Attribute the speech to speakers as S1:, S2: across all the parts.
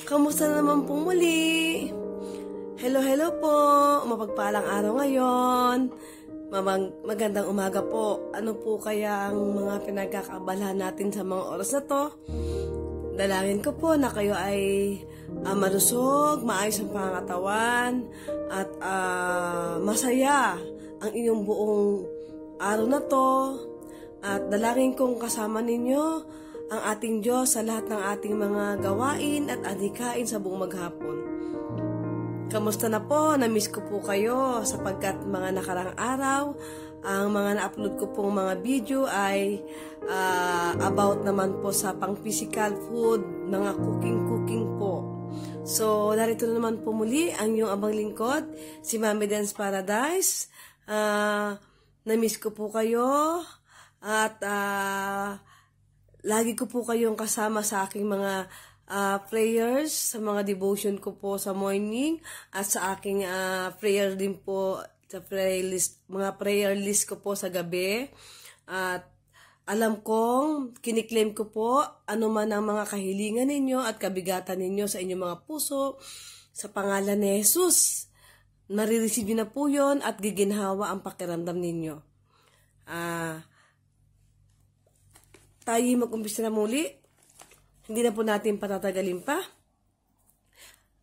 S1: Kamusta naman po muli? Hello po. Mapagpalang araw ngayon. Magandang umaga po. Ano po kaya ang mga pinagkakaabalahan natin sa mga oras na to? Dalangin ko po na kayo ay malusog, maayos ang pangangatawan, at masaya ang inyong buong araw na to. At dalangin kong kasama ninyo ang ating Diyos sa lahat ng ating mga gawain at adhikain sa buong maghapon. Kamusta na po? Na-miss ko po kayo sapagkat mga nakarang araw, ang mga na-upload ko pong mga video ay about naman po sa pang-physical food, mga cooking po. So, narito na naman po muli ang iyong abang lingkod, si Mami Dance Paradise. Na-miss ko po kayo at lagi ko po kayong kasama sa aking mga prayers, sa mga devotion ko po sa morning at sa aking prayer din po, sa mga prayer list ko po sa gabi. At alam kong kiniklaim ko po ano man ang mga kahilingan ninyo at kabigatan ninyo sa inyong mga puso sa pangalan ni Jesus. Marireceive nyo na po yun at giginhawa ang pakiramdam ninyo. Tayo mag-umpisa na muli. Hindi na po natin patatagalin pa.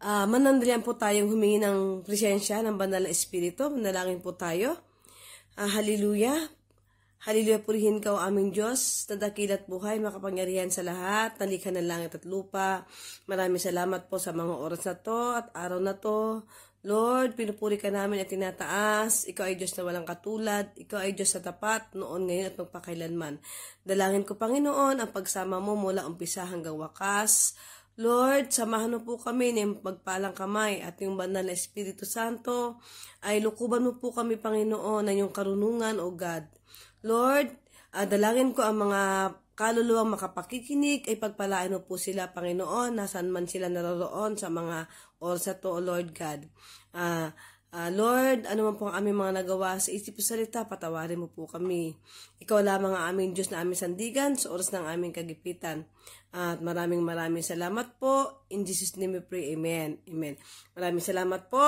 S1: Manandalian po tayong humingi ng presensya ng banal na Espiritu. Manalangin po tayo. Hallelujah. Hallelujah, purihin ka o aming Diyos, na dakila't buhay, makapangyarihan sa lahat, nalikha ng langit at lupa. Maraming salamat po sa mga oras na to at araw na to. Lord, pinupuri ka namin at tinataas. Ikaw ay Diyos na walang katulad. Ikaw ay Diyos na tapat, noon, ngayon at magpakailanman. Dalangin ko, Panginoon, ang pagsama mo mula umpisa hanggang wakas. Lord, samahan mo po kami ng magpalang kamay at yung banal na Espiritu Santo ay lukuban mo po kami, Panginoon, ng iyong karunungan, O God. Lord, dalangin ko ang mga kaluluwang makapakikinig ay pagpalain mo po sila, Panginoon, nasan man sila naroroon sa mga oras na to, O Lord God. Lord, ano man po ang aming mga nagawa sa isip o salita, patawarin mo po kami. Ikaw lamang ang aming Diyos na aming sandigan sa oras ng aming kagipitan. At maraming salamat po. In Jesus' name we pray. Amen. Amen. Maraming salamat po.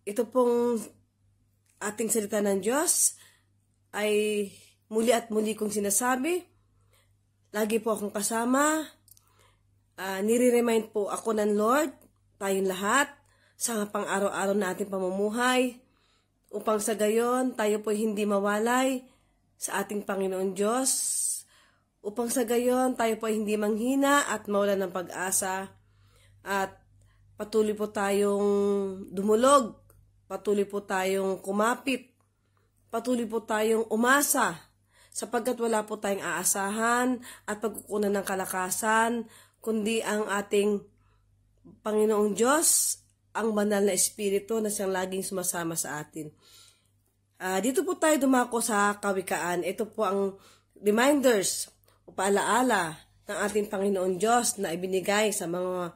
S1: Ito pong ating salita ng Diyos ay muli at muli kong sinasabi. Lagi po akong kasama. Nire-remind po ako ng Lord, tayong lahat, sa pang-araw-araw na ating pamumuhay, upang sa gayon tayo po hindi mawalay sa ating Panginoon Diyos, upang sa gayon tayo po hindi manghina at mawalan ng pag-asa, at patuloy po tayong dumulog, patuloy po tayong kumapit, patuloy po tayong umasa, sapagkat wala po tayong aasahan at pagkukunan ng kalakasan, kundi ang ating Panginoong Diyos, ang banal na Espiritu na siyang laging sumasama sa atin. Dito po tayo dumako sa kawikaan. Ito po ang reminders o paalaala ng ating Panginoon Diyos na ibinigay sa mga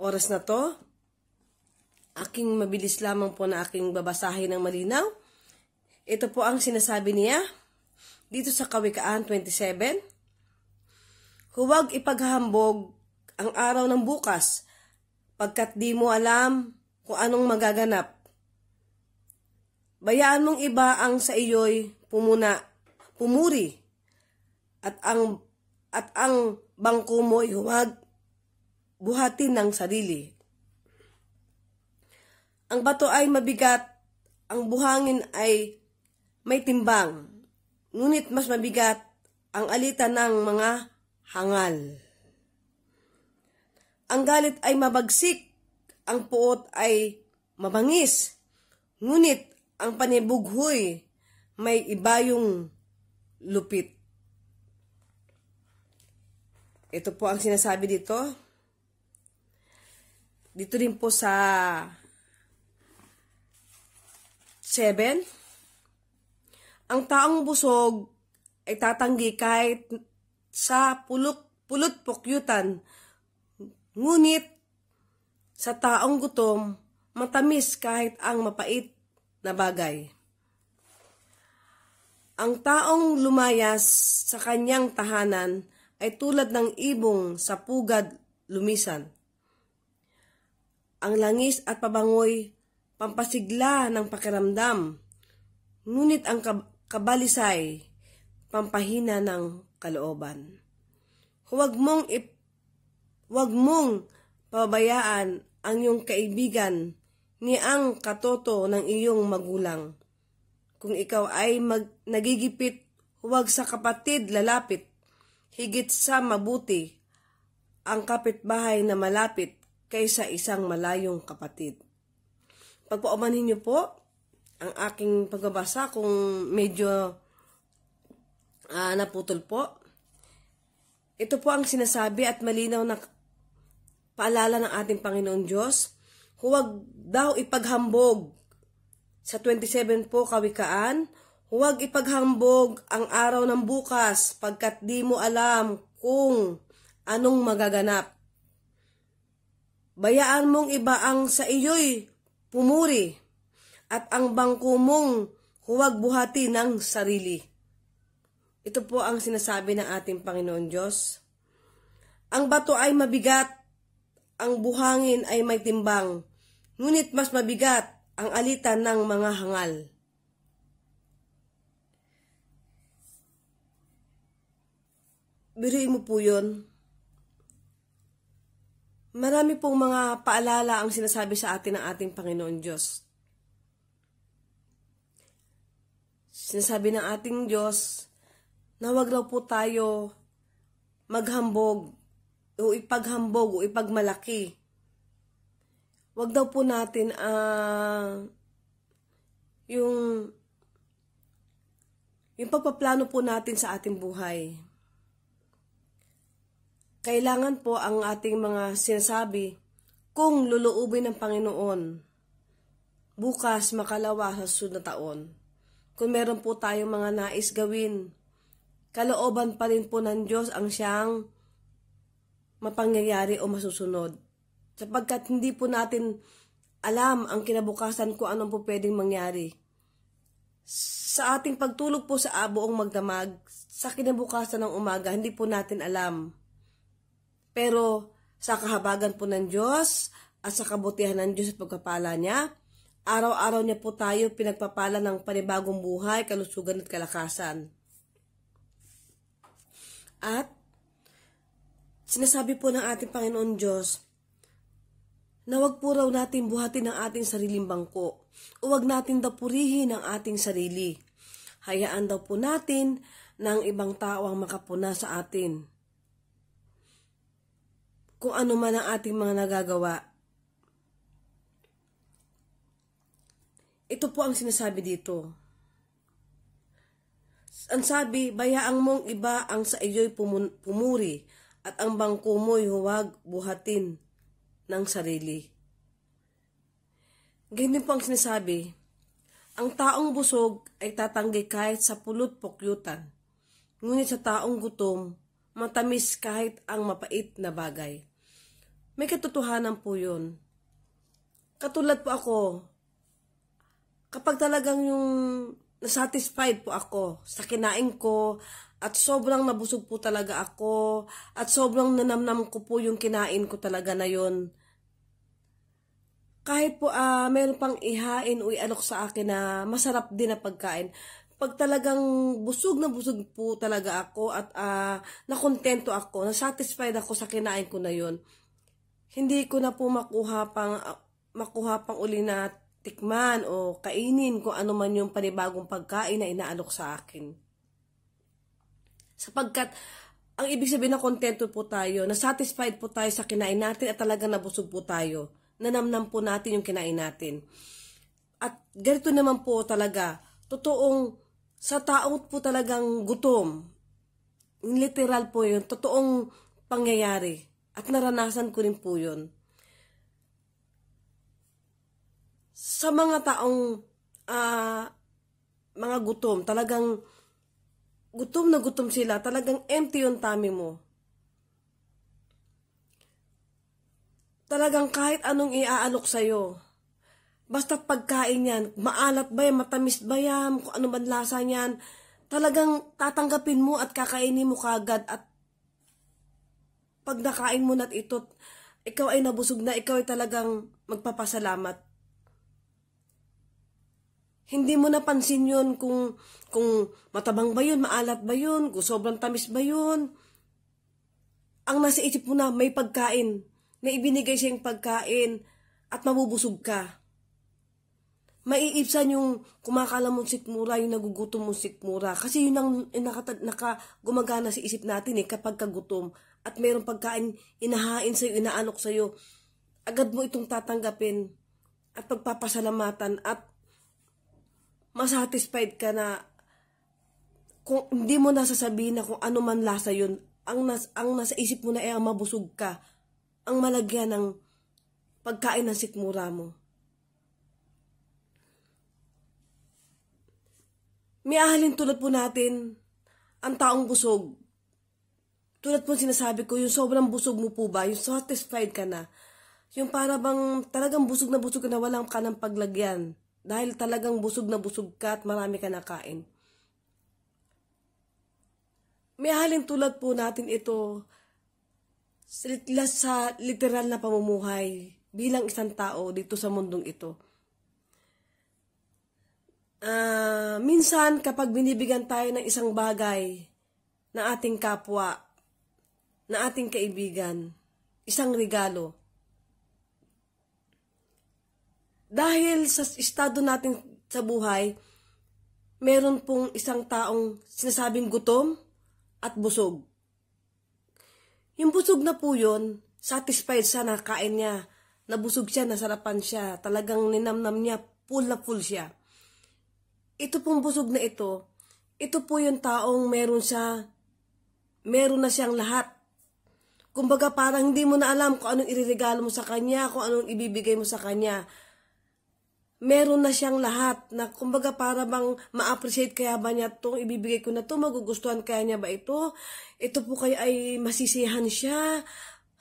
S1: oras na to. Aking mabilis lamang po na aking babasahin ng malinaw. Ito po ang sinasabi niya dito sa Kawikaan 27. Huwag ipaghahambog ang araw ng bukas, pagkat di mo alam kung anong magaganap. Bayaan mong iba ang sa iyo'y pumuri, at ang bangko mo'y huwag buhatin ng sarili. Ang bato ay mabigat, ang buhangin ay may timbang, ngunit mas mabigat ang alitan ng mga hangal. Ang galit ay mabagsik, ang puot ay mabangis, ngunit ang panibughoy may ibayong lupit. Ito po ang sinasabi dito. Dito rin po sa 7. Ang taong busog ay tatanggi kahit sa pulot-pukyutan, ngunit sa taong gutom, matamis kahit ang mapait na bagay. Ang taong lumayas sa kanyang tahanan ay tulad ng ibong sa pugad lumisan. Ang langis at pabangoy, pampasigla ng pakiramdam, ngunit ang kabalisay, pampahina ng kalooban. Huwag mong pabayaan ang iyong kaibigan ni ang katoto ng iyong magulang. Kung ikaw ay nagigipit, huwag sa kapatid lalapit. Higit sa mabuti ang kapitbahay na malapit kaysa isang malayong kapatid. Pagpaumanhin niyo po ang aking pagbabasa kung medyo naputol po. Ito po ang sinasabi at malinaw na paalala ng ating Panginoon Diyos. Huwag daw ipaghambog. Sa 27 po kawikaan, huwag ipaghambog ang araw ng bukas pagkat di mo alam kung anong magaganap. Bayaan mong iba ang sa iyo'y pumuri at ang bangko mong huwag buhati ng sarili. Ito po ang sinasabi ng ating Panginoon Diyos. Ang bato ay mabigat, ang buhangin ay may timbang, ngunit mas mabigat ang alitan ng mga hangal. Biruin mo po yun. Marami pong mga paalala ang sinasabi sa atin ng ating Panginoon Diyos. Sinasabi ng ating Diyos na huwag daw po tayo maghambog o ipaghambog o ipagmalaki. Huwag daw po natin yung pagpaplano po natin sa ating buhay. Kailangan po ang ating mga sinasabi kung luluubin ng Panginoon bukas makalawa sa susunod na taon. Kung meron po tayong mga nais gawin, kalooban pa rin po ng Diyos ang siyang mapangyayari o masusunod. Sapagkat hindi po natin alam ang kinabukasan kung anong po pwedeng mangyari. Sa ating pagtulog po sa buong magdamag, sa kinabukasan ng umaga, hindi po natin alam. Pero sa kahabagan po ng Diyos at sa kabutihan ng Diyos at pagpapala niya, araw-araw niya po tayo pinagpapala ng panibagong buhay, kalusugan at kalakasan. At sinasabi po ng ating Panginoon Diyos, na wag po raw natin buhatin ang ating sariling bangko o wag natin daw purihin ang ating sarili. Hayaan daw po natin na ang ibang tao ang makapuna sa atin. Kung ano man ang ating mga nagagawa. Ito po ang sinasabi dito. Ang sabi, bayaang mong iba ang sa iyo'y pumuri at ang bangko mo'y huwag buhatin ng sarili. Ganyan po ang sinasabi, ang taong busog ay tatanggi kahit sa pulot-pukyutan, ngunit sa taong gutom, matamis kahit ang mapait na bagay. May katotohanan po yun. Katulad po ako, kapag talagang yung nasatisfied po ako sa kinain ko, at sobrang nabusog po talaga ako, at sobrang nanamnam ko po yung kinain ko talaga na yun. Kahit po meron pang ihain o ialok sa akin na masarap din na pagkain, pag talagang busog na busog po talaga ako at nakontento ako, nasatisfied ako sa kinain ko na yun, hindi ko na po makuha pang uli na tikman o kainin kung ano man yung panibagong pagkain na inaalok sa akin. Sapagkat, ang ibig sabihin na kontento po tayo, na-satisfied po tayo sa kinain natin at talagang nabusog po tayo. Nanamnam po natin yung kinain natin. At ganito naman po talaga, totoong sa taong po talagang gutom, literal po yun, totoong pangyayari. At naranasan ko rin po yun. Sa mga taong mga gutom, talagang gutom na gutom sila, talagang empty yung tummy mo. Talagang kahit anong iaalok sa'yo, basta pagkain yan, maalat ba yan, matamis ba yan, kung ano man lasa yan, talagang tatanggapin mo at kakainin mo kagad, at pag nakain mo na ito, ikaw ay nabusog na, ikaw ay talagang magpapasalamat. Hindi mo napansin yun kung matabang ba yun, maalat ba yun, kung sobrang tamis ba yun. Ang nasa isip mo na may pagkain, na ibinigay siyang pagkain at mabubusog ka. Maiibsan yung kumakala mong sikmura, yung nagugutom mong sikmura. Kasi yun ang gumagana sa isip natin kapag kagutom at mayroong pagkain inahain sa'yo, inaanok sa'yo. Agad mo itong tatanggapin at pagpapasalamatan at masatisfied ka na kung hindi mo nasasabihin na kung ano man lasa yun. Ang nasa isip mo na ang mabusog ka, ang malagyan ng pagkain ng sikmura mo. May ahalin tulad po natin ang taong busog. Tulad po sinasabi ko, yung sobrang busog mo po ba, yung satisfied ka na, yung para bang talagang busog na busog ka na walang ka ng paglagyan, dahil talagang busog na busog ka at marami ka nakain. May ahalin tulad po natin ito sa literal na pamumuhay bilang isang tao dito sa mundong ito. Minsan kapag binibigyan tayo ng isang bagay na ating kapwa, na ating kaibigan, isang regalo, dahil sa estado natin sa buhay, meron pong isang taong sinasabing gutom at busog. Yung busog na po yun, satisfied siya, nakain niya, nabusog siya, nasarapan siya, talagang ninamnam niya, full na full siya. Ito pong busog na ito po yung taong meron na siyang lahat. Kumbaga parang hindi mo na alam kung anong iririgalo mo sa kanya, kung anong ibibigay mo sa kanya. Meron na siyang lahat na kumbaga para bang ma-appreciate kaya ba niya itong ibibigay ko na ito, magugustuhan kaya niya ba ito? Ito po kaya ay masisiyahan siya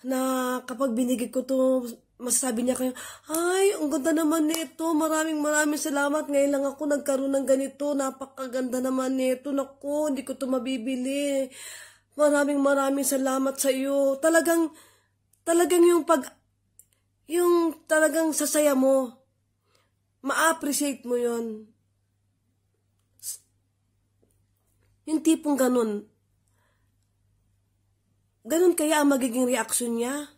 S1: na kapag binigay ko ito, masasabi niya kayo, ay, ang ganda naman nito, maraming salamat, ngayon lang ako nagkaroon ng ganito, napakaganda naman nito, naku, hindi ko ito mabibili, maraming salamat sa iyo. Talagang yung talagang sasaya mo, ma-appreciate mo yon. Yung tipong ganun kaya ang magiging reaksyon niya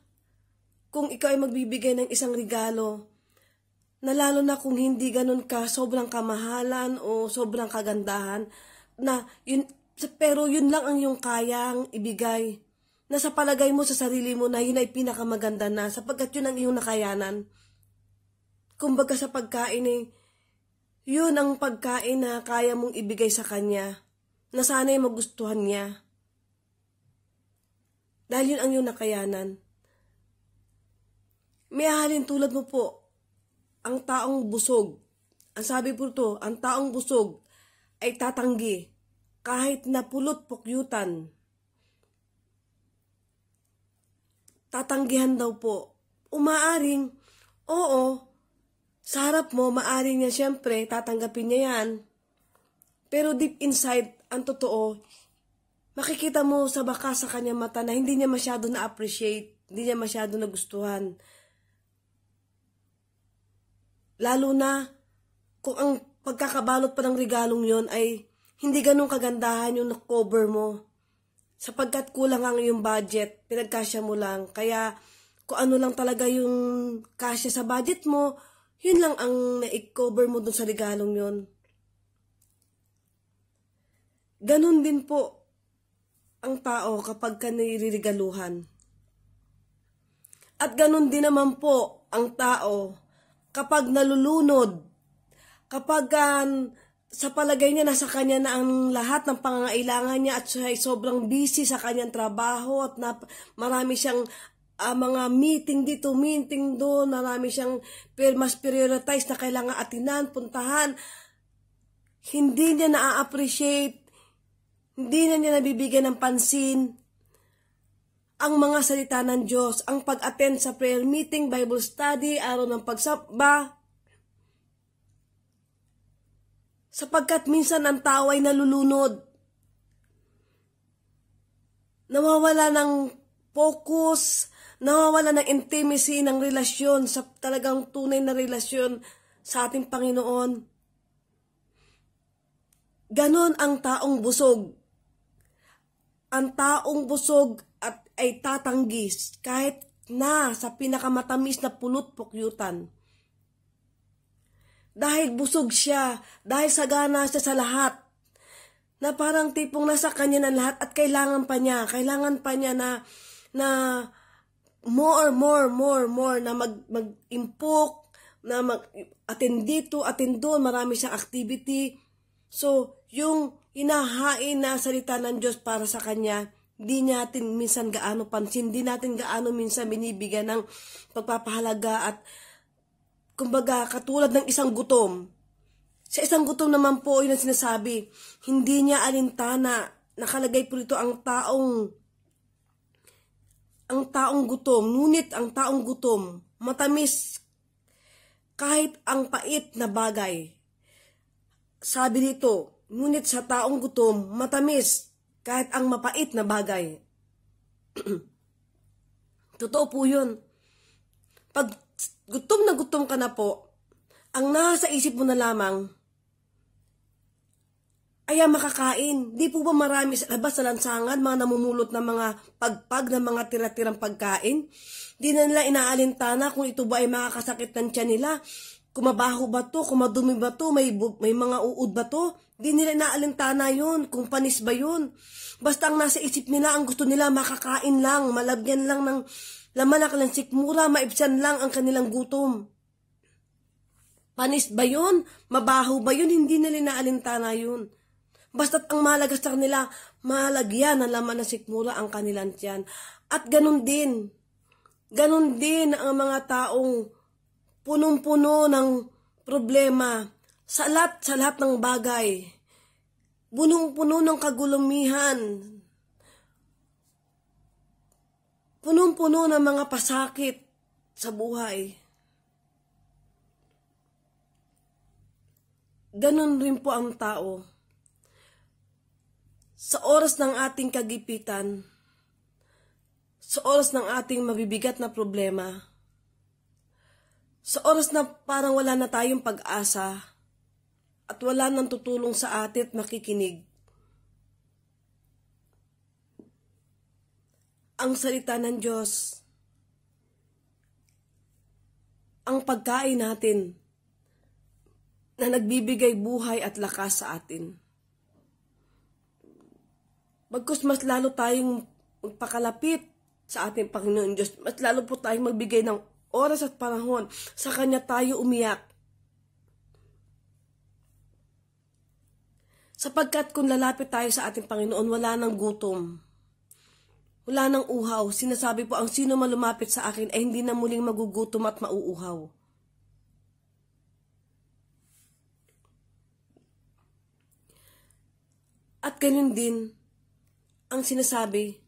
S1: kung ikaw ay magbibigay ng isang regalo, na lalo na kung hindi ganun ka sobrang kamahalan o sobrang kagandahan, na yun, pero yun lang ang yung kayang ibigay, na sa palagay mo sa sarili mo na yun ay pinakamaganda na, sapagkat yun ang iyong nakayanan. Kumbaga sa pagkain yun ang pagkain na kaya mong ibigay sa kanya, na sana'y magustuhan niya. Dahil yun ang iyong nakayanan. May ahalin tulad mo po, ang taong busog. Ang sabi po ito, ang taong busog ay tatanggi kahit napulot pukyutan. Tatanggihan daw po. Umaaring, oo, sa harap mo, maaring niya siyempre, tatanggapin niya yan. Pero deep inside, ang totoo, makikita mo sa baka sa kanyang mata na hindi niya masyado na-appreciate, hindi niya masyado nagustuhan. Lalo na kung ang pagkakabalot pa ng regalong yon ay hindi ganun kagandahan yung na-cover mo. Sapagkat kulang ang iyong budget, pinagkasya mo lang. Kaya kung ano lang talaga yung kasya sa budget mo, yun lang ang na-cover mo dun sa regalong yon. Ganun din po ang tao kapag ka niririgaluhan. At ganun din naman po ang tao kapag nalulunod, kapag sa palagay niya nasa kanya na ang lahat ng pangangailangan niya at siya ay sobrang busy sa kanyang trabaho at marami siyang mga meeting dito, meeting doon, marami siyang mas prioritize na kailangan atinan, puntahan, hindi niya na-appreciate, hindi na niya nabibigyan ng pansin ang mga salita ng Diyos, ang pag-attend sa prayer meeting, Bible study, araw ng pagsamba. Sapagkat minsan ang tao ay nalulunod. Nawawala ng focus, nawawala ng intimacy ng relasyon, sa talagang tunay na relasyon sa ating Panginoon. Ganon ang taong busog. Ang taong busog at ay tatanggis kahit na sa pinakamatamis na pulot-pukyutan. Dahil busog siya, dahil sagana siya sa lahat, na parang tipong nasa kanya na lahat at kailangan pa niya na more, na mag-impok, na mag-attend dito, attend doon, marami siyang activity. So, yung hinahain na salita ng Diyos para sa kanya, di natin minsan gaano pansin, di natin gaano minsan binibigyan ng pagpapahalaga at kumbaga katulad ng isang gutom. Sa isang gutom naman po yun ang sinasabi, hindi niya alintana, nakalagay po dito ang taong gutom, ngunit ang taong gutom, matamis kahit ang pait na bagay. Sabi dito, ngunit sa taong gutom, matamis kahit ang mapait na bagay. Totoo po yun. Pag gutom na gutom ka na po, ang nasa isip mo na lamang, ay makakain. Di po ba marami sa labas sa lansangan, mga namumulot na mga pagpag na mga tira-tirang pagkain? Di na nila inaalintana kung ito ba ay makakasakit ng tiyan nila. Kung mabaho ba to, kung madumi ba to, may mga uod ba to? Di nila inaalintana yun, kung panis ba yun. Basta ang nasa isip nila, ang gusto nila makakain lang, malagyan lang ng laman ng sikmura, maibsan lang ang kanilang gutom. Panis ba yun? Mabaho ba yun? Hindi nila inaalintana yun. Basta't ang mahalaga sa kanila, malagyan ng laman ng sikmura ang kanilang tiyan. At ganun din ang mga taong punong-puno ng problema sa lahat ng bagay. Punong-puno ng kagulumihan. Punong-puno ng mga pasakit sa buhay. Ganun rin po ang tao. Sa oras ng ating kagipitan, sa oras ng ating mabibigat na problema, sa oras na parang wala na tayong pag-asa at wala nang tutulong sa atin at makikinig, ang salita ng Diyos, ang pagkain natin na nagbibigay buhay at lakas sa atin. Bagkus mas lalo tayong magpakalapit sa ating Panginoon Diyos, mas lalo po tayong magbigay ng oras at panahon sa Kanya tayo umiyak. Sapagkat kung lalapit tayo sa ating Panginoon, wala nang gutom, wala nang uhaw. Sinasabi po, ang sino man lumapit sa akin ay hindi na muling magugutom at mauuhaw. At ganun din ang sinasabi,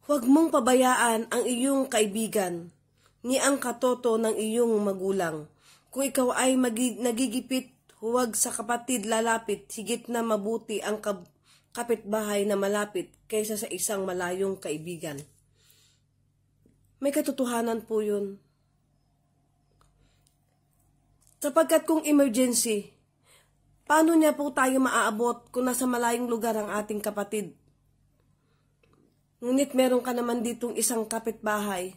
S1: huwag mong pabayaan ang iyong kaibigan, ni ang katoto ng iyong magulang. Kung ikaw ay nagigipit, huwag sa kapatid lalapit, higit na mabuti ang kapitbahay na malapit kaysa sa isang malayong kaibigan. May katotohanan po yun. Sapagkat kung emergency, paano niya po tayo maaabot kung nasa malayong lugar ang ating kapatid? Ngunit meron ka naman ditong isang kapitbahay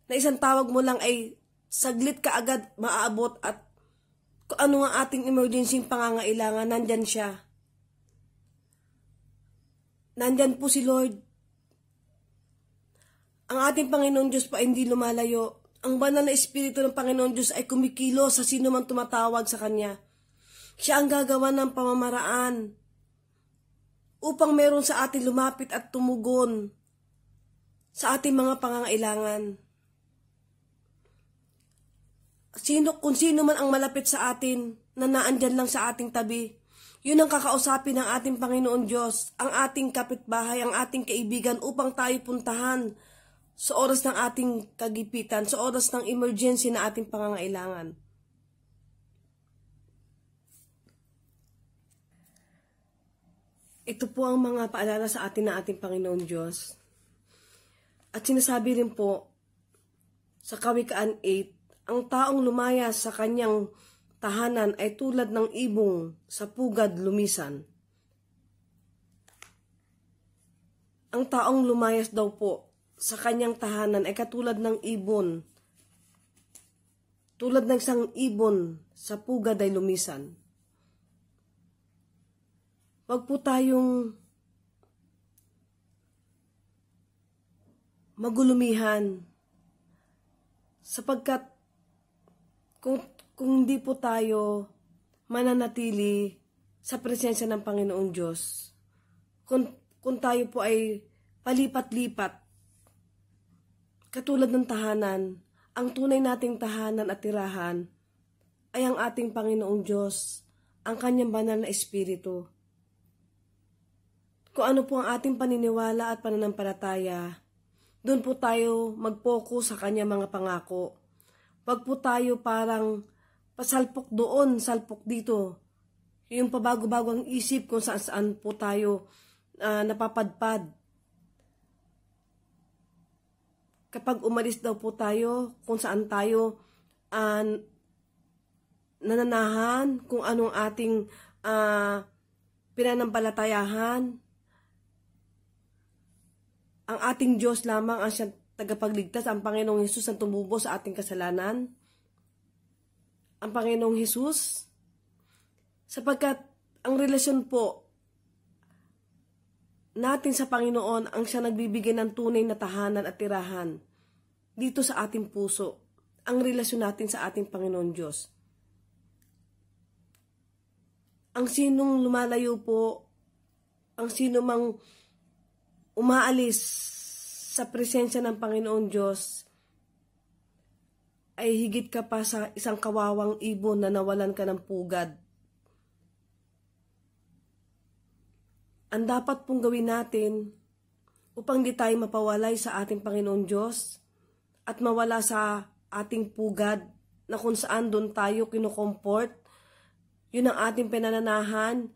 S1: na isang tawag mo lang ay saglit ka agad maaabot at kung ano ang ating emergency pangangailangan, nandyan siya. Nandyan po si Lord. Ang ating Panginoon Diyos po ay hindi lumalayo. Ang banal na Espiritu ng Panginoon Diyos ay kumikilo sa sino man tumatawag sa Kanya. Siya ang gagawa ng pamamaraan upang meron sa atin lumapit at tumugon sa ating mga pangangailangan. Kung sino man ang malapit sa atin na naandyan lang sa ating tabi, yun ang kakausapin ng ating Panginoon Diyos, ang ating kapitbahay, ang ating kaibigan upang tayo puntahan, sa oras ng ating kagipitan, sa oras ng emergency na ating pangangailangan. Ito po ang mga paalala sa atin na ating Panginoon Diyos. At sinasabi rin po sa Kawikaan 8, ang taong lumayas sa kanyang tahanan ay tulad ng ibong sa pugad lumisan. Ang taong lumayas daw po sa kanyang tahanan ay katulad ng ibon. Tulad ng isang ibon sa pugad ay lumisan. Wag po tayong magulumihan sapagkat kung hindi po tayo mananatili sa presensya ng Panginoong Diyos, kung tayo po ay palipat-lipat, katulad ng tahanan, ang tunay nating tahanan at tirahan ay ang ating Panginoong Diyos, ang kanyang banal na Espiritu. Kung ano po ang ating paniniwala at pananampalataya, doon po tayo mag-focus sa kanyang mga pangako. Wag po tayo parang pasalpok doon, salpok dito. Yung pabago-bago ang isip kung saan po tayo napapadpad. Kapag umalis daw po tayo, kung saan tayo nananahan, kung anong ating pinanampalatayahan, ang ating Diyos lamang ang siyang tagapagligtas, ang Panginoong Hesus ang tumubo sa ating kasalanan. Ang Panginoong Hesus, sapagkat ang relasyon po natin sa Panginoon ang siya nagbibigay ng tunay na tahanan at tirahan dito sa ating puso, ang relasyon natin sa ating Panginoon Diyos. Ang sinong lumalayo po, ang sino mang umaalis sa presensya ng Panginoon Diyos, ay higit ka pa sa isang kawawang ibon na nawalan ka ng pugad. Ang dapat pong gawin natin upang di tayo mapawalay sa ating Panginoon Diyos at mawala sa ating pugad na kung saan doon tayo kinukomport, yun ang ating pinananahan,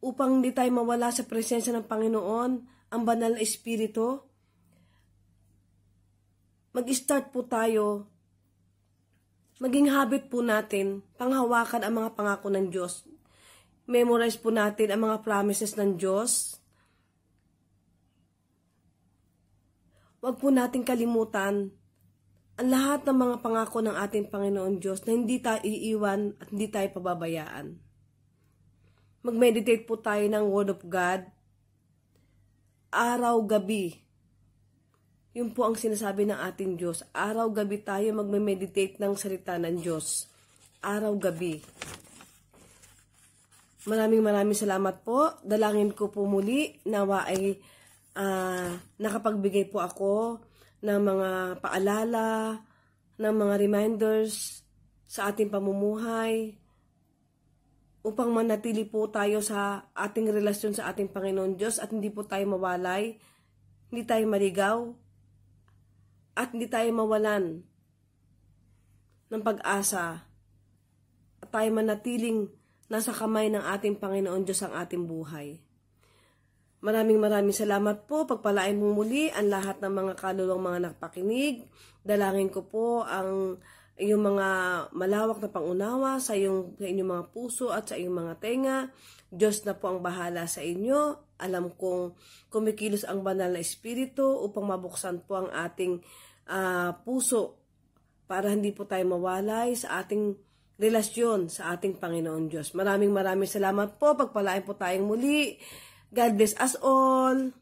S1: upang di tayo mawala sa presensya ng Panginoon, ang banal na Espiritu. Mag-start po tayo, maging habit po natin, panghawakan ang mga pangako ng Diyos. Memorize po natin ang mga promises ng Diyos. Huwag po natin kalimutan ang lahat ng mga pangako ng ating Panginoon Diyos na hindi tayo iiwan at hindi tayo pababayaan. Mag-meditate po tayo ng Word of God, araw-gabi. Yun po ang sinasabi ng ating Diyos. Araw-gabi tayo mag-meditate ng salita ng Diyos. Araw-gabi. Maraming salamat po. Dalangin ko po muli, nawa ay nakapagbigay po ako ng mga paalala, ng mga reminders sa ating pamumuhay, upang manatili po tayo sa ating relasyon sa ating Panginoon Diyos at hindi po tayo mawalay, hindi tayo maligaw, at hindi tayo mawalan ng pag-asa at tayo manatiling nasa kamay ng ating Panginoon Diyos ang ating buhay. Maraming salamat po. Pagpalain mo muli ang lahat ng mga kaluluwang mga nakapakinig. Dalangin ko po ang iyong mga malawak na pangunawa sa inyong mga puso at sa iyong mga tenga. Diyos na po ang bahala sa inyo. Alam kong kumikilos ang banal na Espiritu upang mabuksan po ang ating puso para hindi po tayo mawalay sa ating relasyon sa ating Panginoon Diyos. Maraming salamat po. Pagpalain po tayong muli. God bless us all.